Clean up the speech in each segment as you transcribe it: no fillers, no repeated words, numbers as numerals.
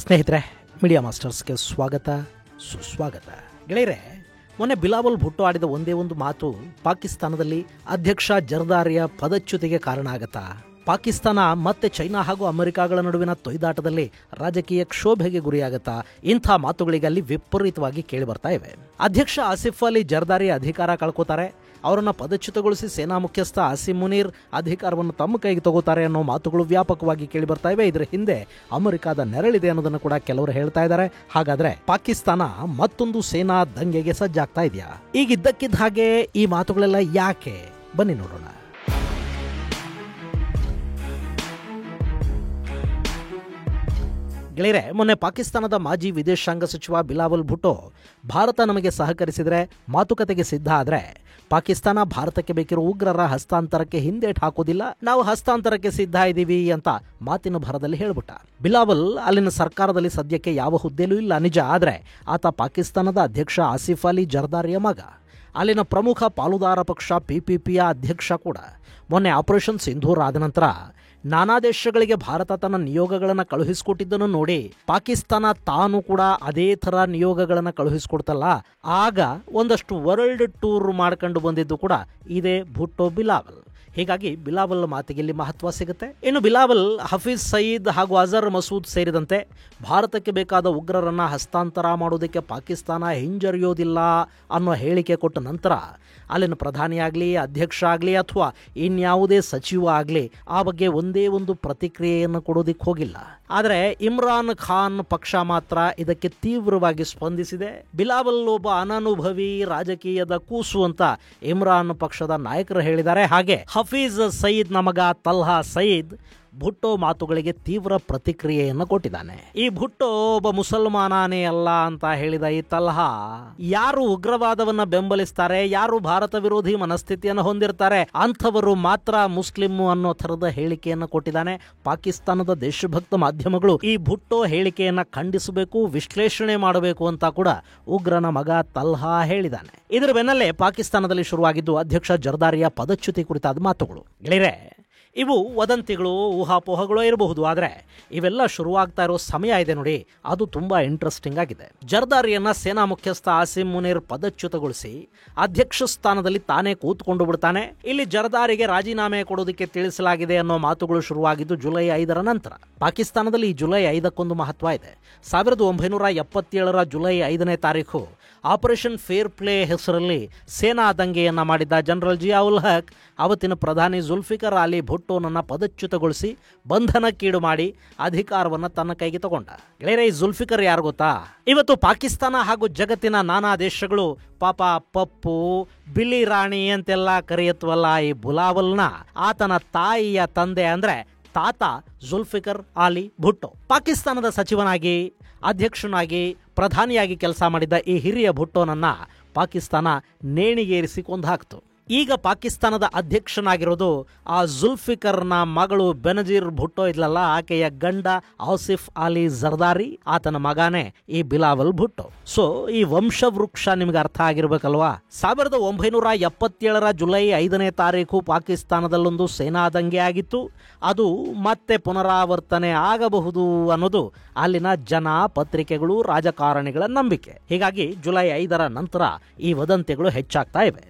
ಸ್ನೇಹಿತರೆ, ಮೀಡಿಯಾ ಮಾಸ್ಟರ್ಸ್ಗೆ ಸ್ವಾಗತ ಸುಸ್ವಾಗತ. ಗೆಳೆಯರೆ, ಮೊನ್ನೆ ಬಿಲಾವಲ್ ಭುಟ್ಟೋ ಆಡಿದ ಒಂದೇ ಒಂದು ಮಾತು ಪಾಕಿಸ್ತಾನದಲ್ಲಿ ಅಧ್ಯಕ್ಷ ಜರ್ದಾರಿಯ ಪದಚ್ಯುತಿಗೆ ಕಾರಣ ಆಗತ್ತಾ? ಪಾಕಿಸ್ತಾನ ಮತ್ತೆ ಚೈನಾ ಹಾಗೂ ಅಮೆರಿಕಾಗಳ ನಡುವಿನ ತೊಯ್ದಾಟದಲ್ಲಿ ರಾಜಕೀಯ ಕ್ಷೋಭೆಗೆ ಗುರಿಯಾಗತ್ತಾ? ಇಂಥ ಮಾತುಗಳಿಗೆ ಅಲ್ಲಿ ವಿಪರೀತವಾಗಿ ಕೇಳಿ ಬರ್ತಾ ಇವೆ. ಅಧ್ಯಕ್ಷ ಆಸಿಫ್ ಅಲಿ ಜರ್ದಾರಿ ಅಧಿಕಾರ ಕಳ್ಕೋತಾರೆ, ಅವರನ್ನು ಪದಚ್ಯುತಗೊಳಿಸಿ ಸೇನಾ ಮುಖ್ಯಸ್ಥ ಆಸಿಮ್ ಮುನೀರ್ ಅಧಿಕಾರವನ್ನು ತಮ್ಮ ಕೈಗೆ ತಗೋತಾರೆ ಅನ್ನೋ ಮಾತುಗಳು ವ್ಯಾಪಕವಾಗಿ ಕೇಳಿ ಬರ್ತಾ ಇವೆ. ಇದರ ಹಿಂದೆ ಅಮೆರಿಕದ ನೆರಳಿದೆ ಅನ್ನೋದನ್ನು ಕೂಡ ಕೆಲವರು ಹೇಳ್ತಾ ಇದ್ದಾರೆ. ಹಾಗಾದ್ರೆ ಪಾಕಿಸ್ತಾನ ಮತ್ತೊಂದು ಸೇನಾ ದಂಗೆಗೆ ಸಜ್ಜಾಗ್ತಾ ಇದೆಯಾ? ಈಗ ಇದ್ದಕ್ಕಿದ್ದ ಹಾಗೆ ಈ ಮಾತುಗಳೆಲ್ಲ ಯಾಕೆ? ಬನ್ನಿ ನೋಡೋಣ. ಗೆಳೆಯರೆ, ಮೊನ್ನೆ ಪಾಕಿಸ್ತಾನದ ಮಾಜಿ ವಿದೇಶಾಂಗ ಸಚಿವ ಬಿಲಾವಲ್ ಭುಟ್ಟೋ ಭಾರತ ನಮಗೆ ಸಹಕರಿಸಿದರೆ, ಮಾತುಕತೆಗೆ ಸಿದ್ಧ ಆದರೆ ಪಾಕಿಸ್ತಾನ ಭಾರತಕ್ಕೆ ಬೇಕಿರೋ ಉಗ್ರರ ಹಸ್ತಾಂತರಕ್ಕೆ ಹಿಂದೇಟು ಹಾಕೋದಿಲ್ಲ, ನಾವು ಹಸ್ತಾಂತರಕ್ಕೆ ಸಿದ್ಧ ಇದ್ದೀವಿ ಅಂತ ಮಾತಿನ ಭರದಲ್ಲಿ ಹೇಳ್ಬಿಟ್ಟ. ಬಿಲಾವಲ್ ಅಲ್ಲಿನ ಸರ್ಕಾರದಲ್ಲಿ ಸದ್ಯಕ್ಕೆ ಯಾವ ಹುದ್ದೆಲೂ ಇಲ್ಲ ನಿಜ, ಆದರೆ ಆತ ಪಾಕಿಸ್ತಾನದ ಅಧ್ಯಕ್ಷ ಆಸಿಫ್ ಅಲಿ ಜರ್ದಾರಿಯ ಮಗ, ಅಲ್ಲಿನ ಪ್ರಮುಖ ಪಾಲುದಾರ ಪಕ್ಷ PPPಯ ಅಧ್ಯಕ್ಷ ಕೂಡ. ಮೊನ್ನೆ ಆಪರೇಷನ್ ಸಿಂಧೂರ್ ಆದ ನಂತರ ನಾನಾ ದೇಶಗಳಿಗೆ ಭಾರತ ತನ್ನ ನಿಯೋಗಗಳನ್ನು ಕಳುಹಿಸಿಕೊಟ್ಟಿದ್ದನ್ನು ನೋಡಿ ಪಾಕಿಸ್ತಾನ ತಾನು ಕೂಡ ಅದೇ ಥರ ನಿಯೋಗಗಳನ್ನು ಕಳುಹಿಸಿಕೊಡ್ತಲ್ಲ, ಆಗ ಒಂದಷ್ಟು ವರ್ಲ್ಡ್ ಟೂರ್ ಮಾಡ್ಕೊಂಡು ಬಂದಿದ್ದು ಕೂಡ ಇದೇ ಭುಟ್ಟೋ ಬಿಲಾವಲ್. ಹೀಗಾಗಿ ಬಿಲಾವಲ್ ಮಾತಿಗೆ ಇಲ್ಲಿ ಮಹತ್ವ ಸಿಗುತ್ತೆ. ಇನ್ನು ಬಿಲಾವಲ್ ಹಫೀಜ್ ಸಯೀದ್ ಹಾಗೂ ಅಜರ್ ಮಸೂದ್ ಸೇರಿದಂತೆ ಭಾರತಕ್ಕೆ ಬೇಕಾದ ಉಗ್ರರನ್ನ ಹಸ್ತಾಂತರ ಮಾಡೋದಕ್ಕೆ ಪಾಕಿಸ್ತಾನ ಹಿಂಜರಿಯೋದಿಲ್ಲ ಅನ್ನೋ ಹೇಳಿಕೆ ಕೊಟ್ಟ ನಂತರ ಅಲ್ಲಿನ ಪ್ರಧಾನಿಯಾಗಲಿ, ಅಧ್ಯಕ್ಷ ಆಗಲಿ ಅಥವಾ ಇನ್ಯಾವುದೇ ಸಚಿವ ಆಗಲಿ ಆ ಬಗ್ಗೆ ಒಂದೇ ಒಂದು ಪ್ರತಿಕ್ರಿಯೆಯನ್ನು ಕೊಡೋದಿಕ್ಕೆ ಹೋಗಿಲ್ಲ. ಆದರೆ ಇಮ್ರಾನ್ ಖಾನ್ ಪಕ್ಷ ಮಾತ್ರ ಇದಕ್ಕೆ ತೀವ್ರವಾಗಿ ಸ್ಪಂದಿಸಿದೆ. ಬಿಲಾವಲ್ ಒಬ್ಬ ಅನನುಭವಿ ರಾಜಕೀಯದ ಕೂಸು ಅಂತ ಇಮ್ರಾನ್ ಪಕ್ಷದ ನಾಯಕರು ಹೇಳಿದ್ದಾರೆ. ಹಾಗೆ ಹಫೀಜ್ ಸಯೀದ್ ನಮಗ ತಲ್ಹಾ ಸಯೀದ್ ಭುಟ್ಟೋ ಮಾತುಗಳಿಗೆ ತೀವ್ರ ಪ್ರತಿಕ್ರಿಯೆಯನ್ನು ಕೊಟ್ಟಿದ್ದಾನೆ. ಈ ಭುಟ್ಟೋ ಒಬ್ಬ ಮುಸಲ್ಮಾನನೇ ಅಲ್ಲ ಅಂತ ಹೇಳಿದ ಈ ತಲ್ಹಾ ಯಾರು ಉಗ್ರವಾದವನ್ನ ಬೆಂಬಲಿಸ್ತಾರೆ, ಯಾರು ಭಾರತ ವಿರೋಧಿ ಮನಸ್ಥಿತಿಯನ್ನು ಹೊಂದಿರ್ತಾರೆ ಅಂಥವರು ಮಾತ್ರ ಮುಸ್ಲಿಂ ಅನ್ನೋ ಥರದ ಹೇಳಿಕೆಯನ್ನು ಕೊಟ್ಟಿದ್ದಾನೆ. ಪಾಕಿಸ್ತಾನದ ದೇಶಭಕ್ತ ಮಾಧ್ಯಮಗಳು ಈ ಭುಟ್ಟೋ ಹೇಳಿಕೆಯನ್ನ ಖಂಡಿಸಬೇಕು, ವಿಶ್ಲೇಷಣೆ ಮಾಡಬೇಕು ಅಂತ ಕೂಡ ಉಗ್ರನ ಮಗ ತಲ್ಹಾ ಹೇಳಿದ್ದಾನೆ. ಇದರ ಬೆನ್ನಲ್ಲೇ ಪಾಕಿಸ್ತಾನದಲ್ಲಿ ಶುರುವಾಗಿದ್ದು ಅಧ್ಯಕ್ಷ ಜರ್ದಾರಿಯ ಪದಚ್ಯುತಿ ಕುರಿತಾದ ಮಾತುಗಳು. ಗೆಳೆಯರೆ, ಇವು ವದಂತಿಗಳು, ಊಹಾಪೋಹಗಳು ಇರಬಹುದು, ಆದರೆ ಇವೆಲ್ಲ ಶುರುವಾಗ್ತಾ ಇರೋ ಸಮಯ ಇದೆ ನೋಡಿ, ಅದು ತುಂಬಾ ಇಂಟ್ರೆಸ್ಟಿಂಗ್ ಆಗಿದೆ. ಜರ್ದಾರಿಯನ್ನ ಸೇನಾ ಮುಖ್ಯಸ್ಥ ಆಸಿಮ್ ಮುನೀರ್ ಪದಚ್ಯುತಗೊಳಿಸಿ ಅಧ್ಯಕ್ಷ ಸ್ಥಾನದಲ್ಲಿ ತಾನೇ ಕೂತ್ಕೊಂಡು ಬಿಡ್ತಾನೆ. ಇಲ್ಲಿ ಜರ್ದಾರಿಗೆ ರಾಜೀನಾಮೆ ಕೊಡೋದಕ್ಕೆ ತಿಳಿಸಲಾಗಿದೆ ಅನ್ನೋ ಮಾತುಗಳು ಶುರುವಾಗಿದ್ದು ಜುಲೈ 5ರ ನಂತರ. ಪಾಕಿಸ್ತಾನದಲ್ಲಿ ಈ ಜುಲೈ 5ಕ್ಕೊಂದು ಮಹತ್ವ ಇದೆ. 1977ರ ಜುಲೈ 5ನೇ ತಾರೀಖು ಆಪರೇಷನ್ ಫೇರ್ ಪ್ಲೇ ಹೆಸರಲ್ಲಿ ಸೇನಾ ದಂಗೆಯನ್ನ ಮಾಡಿದ್ದ ಜನರಲ್ ಜಿಯಾವುಲ್ ಹಕ್ ಅವತ್ತಿನ ಪ್ರಧಾನಿ ಜುಲ್ಫಿಕರ್ ಅಲಿ ಭುಟ್ಟೋನನ್ನ ಪದಚ್ಯುತಗೊಳಿಸಿ ಬಂಧನಕ್ಕೀಡು ಮಾಡಿ ಅಧಿಕಾರವನ್ನು ತನ್ನ ಕೈಗೆ ತಗೊಂಡ. ಗೆಳೆಯರೆ, ಈ ಜುಲ್ಫಿಕರ್ ಯಾರು ಗೊತ್ತಾ? ಇವತ್ತು ಪಾಕಿಸ್ತಾನ ಹಾಗೂ ಜಗತ್ತಿನ ನಾನಾ ದೇಶಗಳು ಪಾಪ ಪಪ್ಪು, ಬಿಲ್ಲಿ ರಾಣಿ ಅಂತೆಲ್ಲ ಕರೆಯತ್ವಲ್ಲ ಈ ಬಿಲಾವಲ್ನ ಆತನ ತಾಯಿಯ ತಂದೆ ಅಂದ್ರೆ ತಾತ ಜುಲ್ಫಿಕರ್ ಅಲಿ ಭುಟ್ಟೋ. ಪಾಕಿಸ್ತಾನದ ಸಚಿವನಾಗಿ, ಅಧ್ಯಕ್ಷನಾಗಿ, ಪ್ರಧಾನಿಯಾಗಿ ಕೆಲಸ ಮಾಡಿದ್ದ ಈ ಹಿರಿಯ ಭುಟ್ಟೋನನ್ನ ಪಾಕಿಸ್ತಾನ ನೇಣಿಗೇರಿಸಿ ಕೊಂದಾಕ್ತು. ಈಗ ಪಾಕಿಸ್ತಾನದ ಅಧ್ಯಕ್ಷನಾಗಿರೋದು ಆ ಜುಲ್ಫಿಕರ್ನ ಮಗಳು ಬೆನಜೀರ್ ಭುಟ್ಟೋ ಇದ್ಲಲ್ಲ, ಆಕೆಯ ಗಂಡ ಆಸಿಫ್ ಅಲಿ ಜರ್ದಾರಿ, ಆತನ ಮಗಾನೇ ಈ ಬಿಲಾವಲ್ ಭುಟ್ಟೋ. ಸೊ ಈ ವಂಶವೃಕ್ಷ ನಿಮ್ಗೆ ಅರ್ಥ ಆಗಿರ್ಬೇಕಲ್ವಾ? 1977ರ ಜುಲೈ 5ನೇ ತಾರೀಕು ಪಾಕಿಸ್ತಾನದಲ್ಲೊಂದು ಸೇನಾ ದಂಗೆ ಆಗಿತ್ತು. ಅದು ಮತ್ತೆ ಪುನರಾವರ್ತನೆ ಆಗಬಹುದು ಅನ್ನೋದು ಅಲ್ಲಿನ ಜನ, ಪತ್ರಿಕೆಗಳು, ರಾಜಕಾರಣಿಗಳ ನಂಬಿಕೆ. ಹೀಗಾಗಿ ಜುಲೈ 5ರ ನಂತರ ಈ ವದಂತಿಗಳು ಹೆಚ್ಚಾಗ್ತಾ ಇವೆ.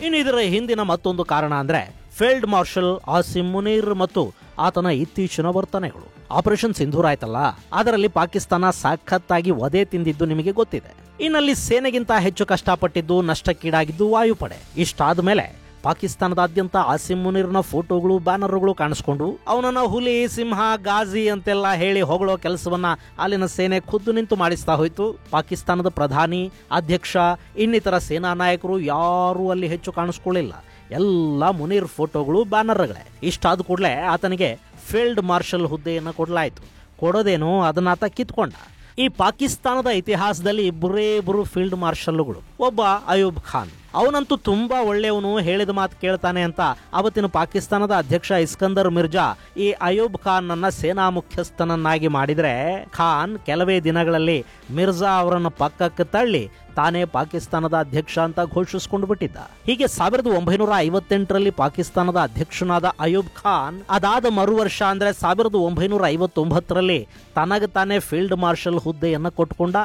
ಇನ್ನು ಇದರ ಹಿಂದಿನ ಮತ್ತೊಂದು ಕಾರಣ ಅಂದ್ರೆ ಫೀಲ್ಡ್ ಮಾರ್ಷಲ್ ಆಸಿಮ್ ಮುನೀರ್ ಮತ್ತು ಆತನ ಇತ್ತೀಚಿನ ವರ್ತನೆಗಳು. ಆಪರೇಷನ್ ಸಿಂಧೂರ್ ಆಯ್ತಲ್ಲ, ಅದರಲ್ಲಿ ಪಾಕಿಸ್ತಾನ ಸಖತ್ತಾಗಿ ವಧೆ ತಿಂದಿದ್ದು ನಿಮಗೆ ಗೊತ್ತಿದೆ. ಇನ್ನಲ್ಲಿ ಸೇನೆಗಿಂತ ಹೆಚ್ಚು ಕಷ್ಟಪಟ್ಟಿದ್ದು, ನಷ್ಟಕ್ಕೀಡಾಗಿದ್ದು ವಾಯುಪಡೆ. ಇಷ್ಟಾದ ಮೇಲೆ ಪಾಕಿಸ್ತಾನದಾದ್ಯಂತ ಆಸಿಮ್ ಮುನೀರ್ನ ಫೋಟೋಗಳು, ಬ್ಯಾನರ್ಗಳು ಕಾಣಿಸ್ಕೊಂಡು ಅವನನ್ನ ಹುಲಿ, ಸಿಂಹ, ಗಾಜಿ ಅಂತೆಲ್ಲ ಹೇಳಿ ಹೊಗಳೋ ಕೆಲಸವನ್ನ ಅಲ್ಲಿನ ಸೇನೆ ಖುದ್ದು ನಿಂತು ಮಾಡಿಸ್ತಾ ಹೋಯ್ತು. ಪಾಕಿಸ್ತಾನದ ಪ್ರಧಾನಿ, ಅಧ್ಯಕ್ಷ, ಇನ್ನಿತರ ಸೇನಾ ನಾಯಕರು ಯಾರೂ ಅಲ್ಲಿ ಹೆಚ್ಚು ಕಾಣಿಸ್ಕೊಳ್ಳಿಲ್ಲ. ಎಲ್ಲ ಮುನೀರ್ ಫೋಟೋಗಳು, ಬ್ಯಾನರ್ಗಳೇ. ಇಷ್ಟಾದ ಕೂಡಲೇ ಆತನಿಗೆ ಫೀಲ್ಡ್ ಮಾರ್ಷಲ್ ಹುದ್ದೆಯನ್ನು ಕೊಡಲಾಯಿತು. ಕೊಡೋದೇನು, ಅದನ್ನ ಆತ ಕಿತ್ಕೊಂಡ. ಈ ಪಾಕಿಸ್ತಾನದ ಇತಿಹಾಸದಲ್ಲಿ ಇಬ್ಬರು ಫೀಲ್ಡ್ ಮಾರ್ಷಲ್ಗಳು. ಒಬ್ಬ ಅಯೂಬ್ ಖಾನ್, ಅವನಂತೂ ತುಂಬಾ ಒಳ್ಳೆಯವನು, ಹೇಳಿದ ಮಾತು ಕೇಳ್ತಾನೆ ಅಂತ ಅವತ್ತಿನ ಪಾಕಿಸ್ತಾನದ ಅಧ್ಯಕ್ಷ ಇಸ್ಕಂದರ್ ಮಿರ್ಜಾ ಈ ಅಯೂಬ್ ಖಾನ್ ನನ್ನ ಸೇನಾ ಮುಖ್ಯಸ್ಥನನ್ನಾಗಿ ಮಾಡಿದ್ರೆ, ಖಾನ್ ಕೆಲವೇ ದಿನಗಳಲ್ಲಿ ಮಿರ್ಜಾ ಅವರನ್ನು ಪಕ್ಕಕ್ಕೆ ತಳ್ಳಿ ತಾನೇ ಪಾಕಿಸ್ತಾನದ ಅಧ್ಯಕ್ಷ ಅಂತ ಘೋಷಿಸಿಕೊಂಡು ಬಿಟ್ಟಿದ್ದ. ಹೀಗೆ 1958ರಲ್ಲಿ ಪಾಕಿಸ್ತಾನದ ಅಧ್ಯಕ್ಷನಾದ ಅಯೂಬ್ ಖಾನ್ ಅದಾದ ಮರುವರ್ಷ ಅಂದ್ರೆ 1959ರಲ್ಲಿ ತನಗೆ ತಾನೇ ಫೀಲ್ಡ್ ಮಾರ್ಷಲ್ ಹುದ್ದೆಯನ್ನು ಕೊಟ್ಟುಕೊಂಡ.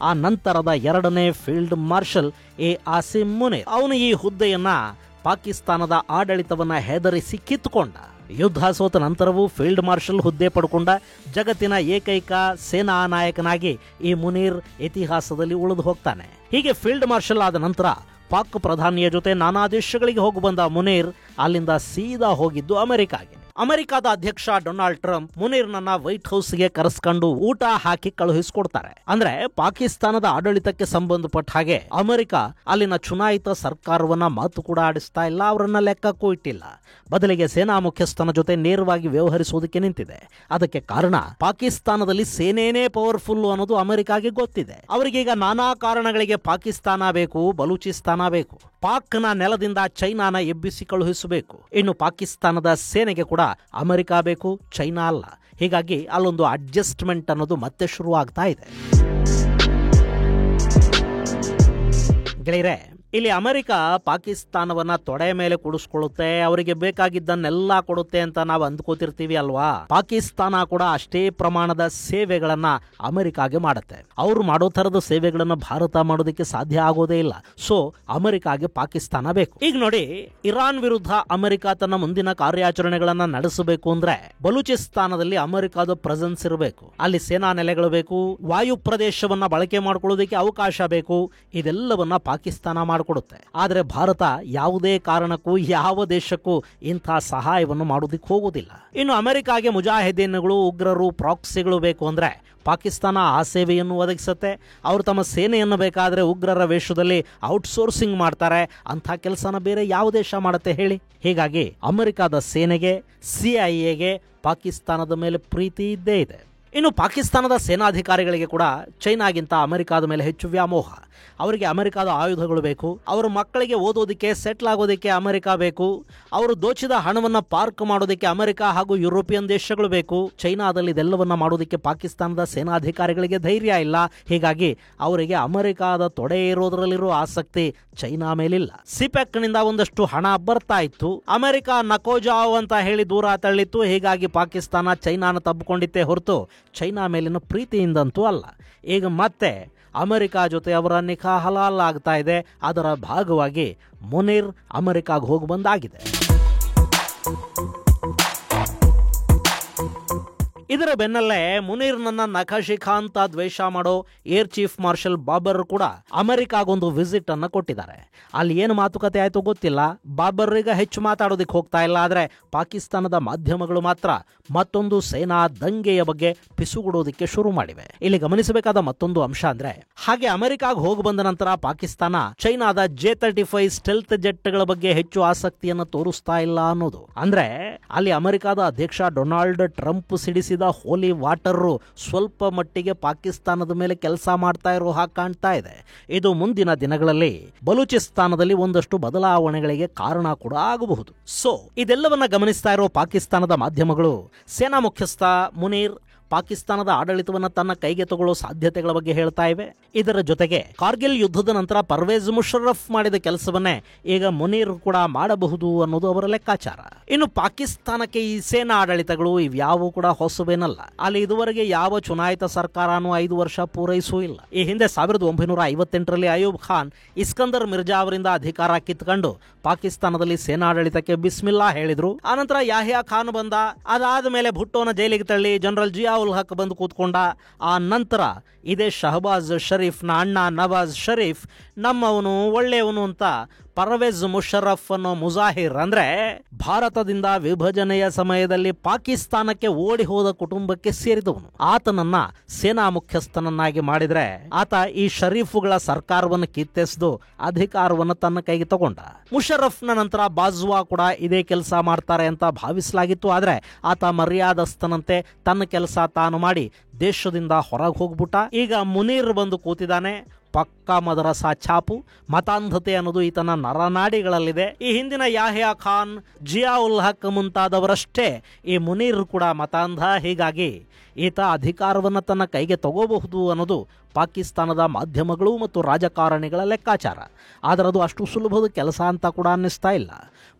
ಆ ನಂತರದ ಎರಡನೇ ಫೀಲ್ಡ್ ಮಾರ್ಷಲ್ ಆಸಿಮ್ ಮುನೀರ್, ಅವನು ಈ ಹುದ್ದೆಯನ್ನ ಪಾಕಿಸ್ತಾನದ ಆಡಳಿತವನ್ನ ಹೆದರಿಸಿ ಕಿತ್ತುಕೊಂಡ. ಯುದ್ಧ ಸೋತ ನಂತರವೂ ಫೀಲ್ಡ್ ಮಾರ್ಷಲ್ ಹುದ್ದೆ ಪಡ್ಕೊಂಡ ಜಗತ್ತಿನ ಏಕೈಕ ಸೇನಾ ನಾಯಕನಾಗಿ ಈ ಮುನೀರ್ ಇತಿಹಾಸದಲ್ಲಿ ಉಳಿದು ಹೋಗ್ತಾನೆ. ಹೀಗೆ ಫೀಲ್ಡ್ ಮಾರ್ಷಲ್ ಆದ ನಂತರ ಪಾಕ್ ಪ್ರಧಾನಿಯ ಜೊತೆ ನಾನಾ ದೇಶಗಳಿಗೆ ಹೋಗಿ ಬಂದ ಮುನೀರ್ ಅಲ್ಲಿಂದ ಸೀದಾ ಹೋಗಿದ್ದು ಅಮೆರಿಕಾಗೆ. ಅಮೆರಿಕಾದ ಅಧ್ಯಕ್ಷ ಡೊನಾಲ್ಡ್ ಟ್ರಂಪ್ ಮುನೀರ್ನನ್ನ ವೈಟ್ ಹೌಸ್ಗೆ ಕರೆಸ್ಕೊಂಡು ಊಟ ಹಾಕಿ ಕಳುಹಿಸಿಕೊಡ್ತಾರೆ. ಅಂದ್ರೆ ಪಾಕಿಸ್ತಾನದ ಆಡಳಿತಕ್ಕೆ ಸಂಬಂಧಪಟ್ಟ ಹಾಗೆ ಅಮೆರಿಕ ಅಲ್ಲಿನ ಚುನಾಯಿತ ಸರ್ಕಾರವನ್ನ ಮಾತು ಕೂಡ ಆಡಿಸ್ತಾ ಇಲ್ಲ, ಅವರನ್ನ ಲೆಕ್ಕಕ್ಕೂ ಇಟ್ಟಿಲ್ಲ. ಬದಲಿಗೆ ಸೇನಾ ಮುಖ್ಯಸ್ಥನ ಜೊತೆ ನೇರವಾಗಿ ವ್ಯವಹರಿಸುವುದಕ್ಕೆ ನಿಂತಿದೆ. ಅದಕ್ಕೆ ಕಾರಣ ಪಾಕಿಸ್ತಾನದಲ್ಲಿ ಸೇನೆನೇ ಪವರ್ಫುಲ್ ಅನ್ನೋದು ಅಮೆರಿಕಾಗೆ ಗೊತ್ತಿದೆ. ಅವರಿಗೀಗ ನಾನಾ ಕಾರಣಗಳಿಗೆ ಪಾಕಿಸ್ತಾನ ಬೇಕು, ಬಲೂಚಿಸ್ತಾನ ಬೇಕು, ಪಾಕ್ನ ನೆಲದಿಂದ ಚೈನಾನ ಎಬ್ಬಿಸಿ ಕಳುಹಿಸಬೇಕು. ಇನ್ನು ಪಾಕಿಸ್ತಾನದ ಸೇನೆಗೆ ಕೂಡ ಅಮೆರಿಕ ಬೇಕು, ಚೈನಾ ಅಲ್ಲ. ಹೀಗಾಗಿ ಅಲ್ಲೊಂದು ಅಡ್ಜಸ್ಟ್ಮೆಂಟ್ ಅನ್ನೋದು ಮತ್ತೆ ಶುರು ಆಗ್ತಾ ಇದೆ. ಗೆಳೆಯರೆ, ಇಲ್ಲಿ ಅಮೆರಿಕ ಪಾಕಿಸ್ತಾನವನ್ನ ತೊಡೆ ಮೇಲೆ ಕೂಡಿಸ್ಕೊಳ್ಳುತ್ತೆ, ಅವರಿಗೆ ಬೇಕಾಗಿದ್ದನ್ನೆಲ್ಲ ಕೊಡುತ್ತೆ ಅಂತ ನಾವು ಅಂದ್ಕೋತಿರ್ತೀವಿ ಅಲ್ವಾ. ಪಾಕಿಸ್ತಾನ ಕೂಡ ಅಷ್ಟೇ ಪ್ರಮಾಣದ ಸೇವೆಗಳನ್ನ ಅಮೆರಿಕಾಗೆ ಮಾಡುತ್ತೆ. ಅವರು ಮಾಡೋ ತರದ ಸೇವೆಗಳನ್ನ ಭಾರತ ಮಾಡೋದಕ್ಕೆ ಸಾಧ್ಯ ಆಗೋದೇ ಇಲ್ಲ. ಸೊ ಅಮೆರಿಕಾಗೆ ಪಾಕಿಸ್ತಾನ ಬೇಕು. ಈಗ ನೋಡಿ, ಇರಾನ್ ವಿರುದ್ಧ ಅಮೆರಿಕ ತನ್ನ ಮುಂದಿನ ಕಾರ್ಯಾಚರಣೆಗಳನ್ನ ನಡೆಸಬೇಕು ಅಂದ್ರೆ ಬಲೂಚಿಸ್ತಾನದಲ್ಲಿ ಅಮೆರಿಕದ ಪ್ರೆಸೆನ್ಸ್ ಇರಬೇಕು. ಅಲ್ಲಿ ಸೇನಾ ನೆಲೆಗಳು ಬೇಕು, ವಾಯು ಪ್ರದೇಶವನ್ನ ಬಳಕೆ ಮಾಡ್ಕೊಳ್ಳೋದಕ್ಕೆ ಅವಕಾಶ ಬೇಕು. ಇದೆಲ್ಲವನ್ನ ಪಾಕಿಸ್ತಾನ ಮಾಡಿಕೊಡುತ್ತೆ. ಆದರೆ ಭಾರತ ಯಾವುದೇ ಕಾರಣಕ್ಕೂ ಯಾವ ದೇಶಕ್ಕೂ ಇಂಥ ಸಹಾಯವನ್ನು ಮಾಡೋದಕ್ಕೆ ಹೋಗುವುದಿಲ್ಲ. ಇನ್ನು ಅಮೆರಿಕಾಗೆ ಮುಜಾಹಿದೀನ್ಗಳು, ಉಗ್ರರು, ಪ್ರಾಕ್ಸಿಗಳು ಬೇಕು ಅಂದ್ರೆ ಪಾಕಿಸ್ತಾನ ಆ ಸೇವೆಯನ್ನು ಒದಗಿಸುತ್ತೆ. ಅವರು ತಮ್ಮ ಸೇನೆಯನ್ನು ಬೇಕಾದ್ರೆ ಉಗ್ರರ ವೇಷದಲ್ಲಿ ಔಟ್ಸೋರ್ಸಿಂಗ್ ಮಾಡ್ತಾರೆ. ಅಂಥ ಕೆಲಸನ ಬೇರೆ ಯಾವ ದೇಶ ಮಾಡುತ್ತೆ ಹೇಳಿ? ಹೀಗಾಗಿ ಅಮೆರಿಕಾದ ಸೇನೆಗೆ, CIA ಪಾಕಿಸ್ತಾನದ ಮೇಲೆ ಪ್ರೀತಿ ಇದ್ದೇ ಇದೆ. ಇನ್ನು ಪಾಕಿಸ್ತಾನದ ಸೇನಾಧಿಕಾರಿಗಳಿಗೆ ಕೂಡ ಚೈನಾಗಿಂತ ಅಮೆರಿಕಾದ ಮೇಲೆ ಹೆಚ್ಚು ವ್ಯಾಮೋಹ. ಅವರಿಗೆ ಅಮೆರಿಕಾದ ಆಯುಧಗಳು ಬೇಕು, ಅವರ ಮಕ್ಕಳಿಗೆ ಓದೋದಕ್ಕೆ, ಸೆಟ್ಲ್ ಆಗೋದಕ್ಕೆ ಅಮೆರಿಕ ಬೇಕು, ಅವರು ದೋಚಿದ ಹಣವನ್ನು ಪಾರ್ಕ್ ಮಾಡೋದಕ್ಕೆ ಅಮೆರಿಕ ಹಾಗೂ ಯುರೋಪಿಯನ್ ದೇಶಗಳು ಬೇಕು. ಚೈನಾದಲ್ಲಿ ಇದೆಲ್ಲವನ್ನ ಮಾಡೋದಕ್ಕೆ ಪಾಕಿಸ್ತಾನದ ಸೇನಾಧಿಕಾರಿಗಳಿಗೆ ಧೈರ್ಯ ಇಲ್ಲ. ಹೀಗಾಗಿ ಅವರಿಗೆ ಅಮೆರಿಕಾದ ತೊಡೆ ಇರೋದ್ರಲ್ಲಿರೋ ಆಸಕ್ತಿ ಚೈನಾ ಮೇಲಿಲ್ಲ. ಸಿಪೆಕ್ನಿಂದ ಒಂದಷ್ಟು ಹಣ ಬರ್ತಾ ಇತ್ತು, ಅಮೆರಿಕ ನಕೋಜಾವ್ ಅಂತ ಹೇಳಿ ದೂರ ತಳ್ಳಿತ್ತು. ಹೀಗಾಗಿ ಪಾಕಿಸ್ತಾನ ಚೈನಾನ ತಬ್ಬಿಕೊಂಡಿತ್ತೇ ಹೊರತು ಚೈನಾ ಮೇಲಿನ ಪ್ರೀತಿಯಿಂದಂತೂ ಅಲ್ಲ. ಈಗ ಮತ್ತೆ ಅಮೆರಿಕ ಜೊತೆ ಅವರ ನಿಖಾ ಹಲಾಲ್ ಆಗ್ತಾ ಇದೆ. ಅದರ ಭಾಗವಾಗಿ ಮುನೀರ್ ಅಮೆರಿಕಾಗೆ ಹೋಗಿ ಬಂದಾಗಿದೆ. ಇದರ ಬೆನ್ನಲ್ಲೇ ಮುನೀರ್ನನ್ನ ನಖಶಿಖಾ ಅಂತ ದ್ವೇಷ ಮಾಡೋ ಏರ್ ಚೀಫ್ ಮಾರ್ಷಲ್ ಬಾಬರ್ ಕೂಡ ಅಮೆರಿಕಾಗೊಂದು ವಿಸಿಟ್ ಅನ್ನ ಕೊಟ್ಟಿದ್ದಾರೆ. ಅಲ್ಲಿ ಏನು ಮಾತುಕತೆ ಆಯ್ತು ಗೊತ್ತಿಲ್ಲ. ಬಾಬರ್ ಈಗ ಹೆಚ್ಚು ಮಾತಾಡೋದಕ್ಕೆ ಹೋಗ್ತಾ ಇಲ್ಲ. ಆದ್ರೆ ಪಾಕಿಸ್ತಾನದ ಮಾಧ್ಯಮಗಳು ಮಾತ್ರ ಮತ್ತೊಂದು ಸೇನಾ ದಂಗೆಯ ಬಗ್ಗೆ ಪಿಸುಗುಡೋದಕ್ಕೆ ಶುರು ಮಾಡಿವೆ. ಇಲ್ಲಿ ಗಮನಿಸಬೇಕಾದ ಮತ್ತೊಂದು ಅಂಶ ಅಂದ್ರೆ, ಹಾಗೆ ಅಮೆರಿಕಾಗೆ ಹೋಗಿ ಬಂದ ನಂತರ ಪಾಕಿಸ್ತಾನ ಚೈನಾದ J-35 ಸ್ಟೆಲ್ತ್ ಜೆಟ್ಗಳ ಬಗ್ಗೆ ಹೆಚ್ಚು ಆಸಕ್ತಿಯನ್ನು ತೋರಿಸ್ತಾ ಇಲ್ಲ ಅನ್ನೋದು. ಅಂದ್ರೆ ಅಲ್ಲಿ ಅಮೆರಿಕಾದ ಅಧ್ಯಕ್ಷ ಡೊನಾಲ್ಡ್ ಟ್ರಂಪ್ ಸಿಡಿಸಿದ ಹೋಲಿ ವಾಟರ್ ಸ್ವಲ್ಪ ಮಟ್ಟಿಗೆ ಪಾಕಿಸ್ತಾನದ ಮೇಲೆ ಕೆಲಸ ಮಾಡ್ತಾ ಇರೋ ಹಾಗೆ ಕಾಣ್ತಾ ಇದೆ. ಇದು ಮುಂದಿನ ದಿನಗಳಲ್ಲಿ ಬಲೂಚಿಸ್ತಾನದಲ್ಲಿ ಒಂದಷ್ಟು ಬದಲಾವಣೆಗಳಿಗೆ ಕಾರಣ ಕೂಡ ಆಗಬಹುದು. ಸೊ ಇದೆಲ್ಲವನ್ನ ಗಮನಿಸ್ತಾ ಇರೋ ಪಾಕಿಸ್ತಾನದ ಮಾಧ್ಯಮಗಳು ಸೇನಾ ಮುಖ್ಯಸ್ಥ ಮುನೀರ್ ಪಾಕಿಸ್ತಾನದ ಆಡಳಿತವನ್ನು ತನ್ನ ಕೈಗೆ ತಗೊಳ್ಳೋ ಸಾಧ್ಯತೆಗಳ ಬಗ್ಗೆ ಹೇಳ್ತಾ ಇವೆ. ಇದರ ಜೊತೆಗೆ ಕಾರ್ಗಿಲ್ ಯುದ್ಧದ ನಂತರ ಪರ್ವೇಜ್ ಮುಷರ್ರಫ್ ಮಾಡಿದ ಕೆಲಸವನ್ನೇ ಈಗ ಮುನೀರ್ ಕೂಡ ಮಾಡಬಹುದು ಅನ್ನೋದು ಅವರ ಲೆಕ್ಕಾಚಾರ. ಇನ್ನು ಪಾಕಿಸ್ತಾನಕ್ಕೆ ಈ ಸೇನಾ ಆಡಳಿತಗಳು ಇವ್ಯಾವು ಕೂಡ ಹೊಸವೇನಲ್ಲ. ಅಲ್ಲಿ ಇದುವರೆಗೆ ಯಾವ ಚುನಾಯಿತ ಸರ್ಕಾರನೂ 5 ವರ್ಷ ಪೂರೈಸೂ ಇಲ್ಲ. ಈ ಹಿಂದೆ 1958ರಲ್ಲಿ ಅಯೂಬ್ ಖಾನ್ ಇಸ್ಕಂದರ್ ಮಿರ್ಜಾ ಅವರಿಂದ ಅಧಿಕಾರ ಕಿತ್ಕೊಂಡು ಪಾಕಿಸ್ತಾನದಲ್ಲಿ ಸೇನಾಡಳಿತಕ್ಕೆ ಬಿಸ್ಮಿಲ್ಲಾ ಹೇಳಿದ್ರು. ಆನಂತರ ಯಾಹ್ಯಾ ಖಾನ್ ಬಂದ. ಅದಾದ ಮೇಲೆ ಭುಟ್ಟೋನ ಜೈಲಿಗೆ ತಳ್ಳಿ ಜನರಲ್ ಜಿಯಾ ಉಲ್ ಹಕ್ ಬಂದು ಕೂತ್ಕೊಂಡ. ಆ ನಂತರ ಇದೇ ಶಹಬಾಜ್ ಶರೀಫ್ನ ಅಣ್ಣ ನವಾಜ್ ಶರೀಫ್ ನಮ್ಮವನು, ಒಳ್ಳೆಯವನು ಅಂತ ಪರ್ವೇಜ್ ಮುಷರ್ರಫ್ ಅನ್ನೋ ಮುಜಾಹಿರ್, ಅಂದ್ರೆ ಭಾರತದಿಂದ ವಿಭಜನೆಯ ಸಮಯದಲ್ಲಿ ಪಾಕಿಸ್ತಾನಕ್ಕೆ ಓಡಿ ಹೋದ ಕುಟುಂಬಕ್ಕೆ ಸೇರಿದವನು, ಆತನನ್ನ ಸೇನಾ ಮುಖ್ಯಸ್ಥನನ್ನಾಗಿ ಮಾಡಿದ್ರೆ ಆತ ಈ ಶರೀಫುಗಳ ಸರ್ಕಾರವನ್ನು ಕಿತ್ತೆಸೆದು ಅಧಿಕಾರವನ್ನು ತನ್ನ ಕೈಗೆ ತಗೊಂಡ. ಮುಷರ್ರಫ್ನ ನಂತರ ಬಾಜ್ವಾ ಕೂಡ ಇದೇ ಕೆಲಸ ಮಾಡ್ತಾರೆ ಅಂತ ಭಾವಿಸಲಾಗಿತ್ತು. ಆದ್ರೆ ಆತ ಮರ್ಯಾದಸ್ಥನಂತೆ ತನ್ನ ಕೆಲಸ ತಾನು ಮಾಡಿ ದೇಶದಿಂದ ಹೊರಗೆ ಹೋಗ್ಬಿಟ್ಟ. ಈಗ ಮುನೀರ್ ಬಂದು ಕೂತಿದ್ದಾನೆ. ಪಕ್ಕಾ ಮದರಸಾ ಛಾಪು. ಮತಾಂಧತೆ ಅನ್ನೋದು ಈತನ ನರನಾಡಿಗಳಲ್ಲಿದೆ. ಈ ಹಿಂದಿನ ಯಾಹ್ಯಾ ಖಾನ್, ಜಿಯಾ ಉಲ್ ಹಕ್ ಮುಂತಾದವರಷ್ಟೇ ಈ ಮುನೀರ್ ಕೂಡ ಮತಾಂಧ. ಹೀಗಾಗಿ ಈತ ಅಧಿಕಾರವನ್ನು ತನ್ನ ಕೈಗೆ ತಗೋಬಹುದು ಅನ್ನೋದು ಪಾಕಿಸ್ತಾನದ ಮಾಧ್ಯಮಗಳು ಮತ್ತು ರಾಜಕಾರಣಿಗಳ ಲೆಕ್ಕಾಚಾರ. ಆದರೆ ಅದು ಅಷ್ಟು ಸುಲಭದ ಕೆಲಸ ಅಂತ ಕೂಡ ಅನ್ನಿಸ್ತಾ ಇಲ್ಲ.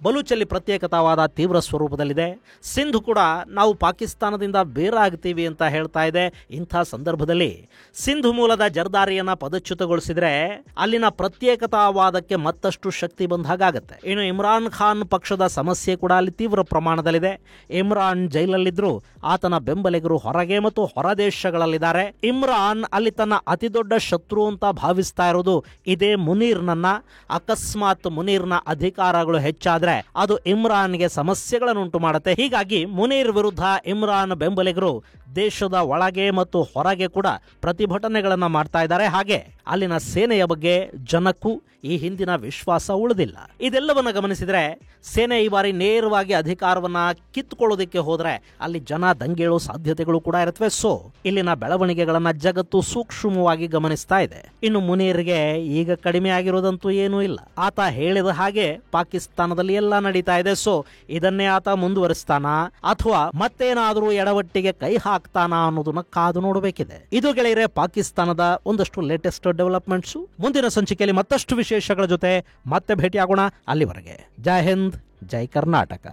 ಬಲೂಚಲ್ಲಿ ಪ್ರತ್ಯೇಕತಾವಾದ ತೀವ್ರ ಸ್ವರೂಪದಲ್ಲಿದೆ. ಸಿಂಧ್ ಕೂಡ ನಾವು ಪಾಕಿಸ್ತಾನದಿಂದ ಬೇರಾಗ್ತೀವಿ ಅಂತ ಹೇಳ್ತಾ ಇದೆ. ಇಂಥ ಸಂದರ್ಭದಲ್ಲಿ ಸಿಂಧ್ ಮೂಲದ ಜರ್ದಾರಿಯನ್ನು ಪದಚ್ಯುತಗೊಳಿಸಿದರೆ ಅಲ್ಲಿನ ಪ್ರತ್ಯೇಕತಾವಾದಕ್ಕೆ ಮತ್ತಷ್ಟು ಶಕ್ತಿ ಬಂದ ಹಾಗಾಗತ್ತೆ. ಇನ್ನು ಇಮ್ರಾನ್ ಖಾನ್ ಪಕ್ಷದ ಸಮಸ್ಯೆ ಕೂಡ ಅಲ್ಲಿ ತೀವ್ರ ಪ್ರಮಾಣದಲ್ಲಿದೆ. ಇಮ್ರಾನ್ ಜೈಲಲ್ಲಿದ್ದರೂ ಆತನ ಬೆಂಬಲಿಗರು ಹೊರಗೆ ಮತ್ತು ಹೊರದೇಶಗಳಲ್ಲಿದ್ದಾರೆ. ಇಮ್ರಾನ್ ಅಲ್ಲಿ ತನ್ನ ಅತಿ ದೊಡ್ಡ ಶತ್ರು ಅಂತ ಭಾವಿಸ್ತಾ ಇರೋದು ಇದೇ ಮುನೀರ್ನನ್ನ. ಅಕಸ್ಮಾತ್ ಮುನೀರ್ನ ಅಧಿಕಾರಗಳು ಹೆಚ್ಚಾದ್ರೆ ಅದು ಇಮ್ರಾನ್ಗೆ ಸಮಸ್ಯೆಗಳನ್ನುಂಟು ಮಾಡುತ್ತೆ. ಹೀಗಾಗಿ ಮುನೀರ್ ವಿರುದ್ಧ ಇಮ್ರಾನ್ ಬೆಂಬಲಿಗರು ದೇಶದ ಒಳಗೆ ಮತ್ತು ಹೊರಗೆ ಕೂಡ ಪ್ರತಿಭಟನೆಗಳನ್ನು ಮಾಡ್ತಾ ಇದ್ದಾರೆ. ಹಾಗೆ ಅಲ್ಲಿನ ಸೇನೆಯ ಬಗ್ಗೆ ಜನಕ್ಕೂ ಈ ಹಿಂದಿನ ವಿಶ್ವಾಸ ಉಳಿದಿಲ್ಲ. ಇದೆಲ್ಲವನ್ನ ಗಮನಿಸಿದ್ರೆ ಸೇನೆ ಈ ಬಾರಿ ನೇರವಾಗಿ ಅಧಿಕಾರವನ್ನ ಕಿತ್ತುಕೊಳ್ಳೋದಕ್ಕೆ ಹೋದ್ರೆ ಅಲ್ಲಿ ಜನ ದಂಗೇಳೋ ಸಾಧ್ಯತೆಗಳು ಕೂಡ ಇರುತ್ತವೆ. ಸೊ ಇಲ್ಲಿನ ಬೆಳವಣಿಗೆಗಳನ್ನ ಜಗತ್ತು ಸೂಕ್ಷ್ಮವಾಗಿ ಗಮನಿಸ್ತಾ ಇದೆ. ಇನ್ನು ಮುನೀರ್ಗೆ ಈಗ ಕಡಿಮೆ ಆಗಿರೋದಂತೂ ಏನೂ ಇಲ್ಲ. ಆತ ಹೇಳಿದ ಹಾಗೆ ಪಾಕಿಸ್ತಾನದಲ್ಲಿ ಎಲ್ಲ ನಡೀತಾ ಇದೆ. ಸೊ ಇದನ್ನೇ ಆತ ಮುಂದುವರಿಸ್ತಾನ ಅಥವಾ ಮತ್ತೇನಾದರೂ ಎಡವಟ್ಟಿಗೆ ಕೈ ಹಾಕ್ತಾನ ಅನ್ನೋದನ್ನ ಕಾದು ನೋಡಬೇಕಿದೆ. ಇದು ಗೆಳೆಯರೆ ಪಾಕಿಸ್ತಾನದ ಒಂದಷ್ಟು ಲೇಟೆಸ್ಟ್ ಡೆವಲಪ್ಮೆಂಟ್ಸು. ಮುಂದಿನ ಸಂಚಿಕೆಯಲ್ಲಿ ಮತ್ತಷ್ಟು ವಿಶೇಷಗಳ ಜೊತೆ ಮತ್ತೆ ಭೇಟಿಯಾಗೋಣ. ಅಲ್ಲಿವರೆಗೆ ಜೈ ಹಿಂದ್, ಜೈ ಕರ್ನಾಟಕ.